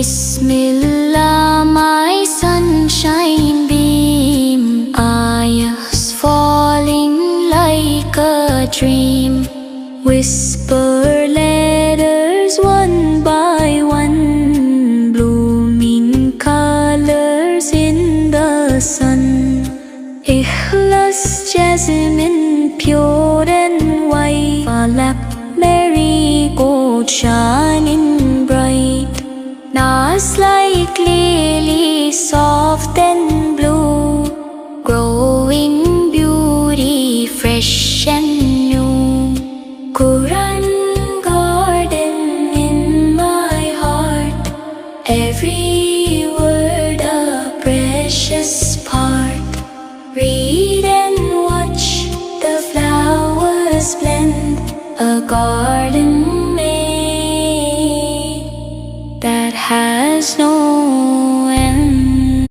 Bismillah, my sunshine beam, ayahs falling like a dream. Whisper letters one by one, blooming colors in the sun. Ikhlas, jasmine, pure and white, falak, marigold, shining bright. Nas like lily, soft and blue, growing beauty, fresh and new. Quran garden in my heart, every word a precious part. Read and watch the flowers blend, a garden made that has no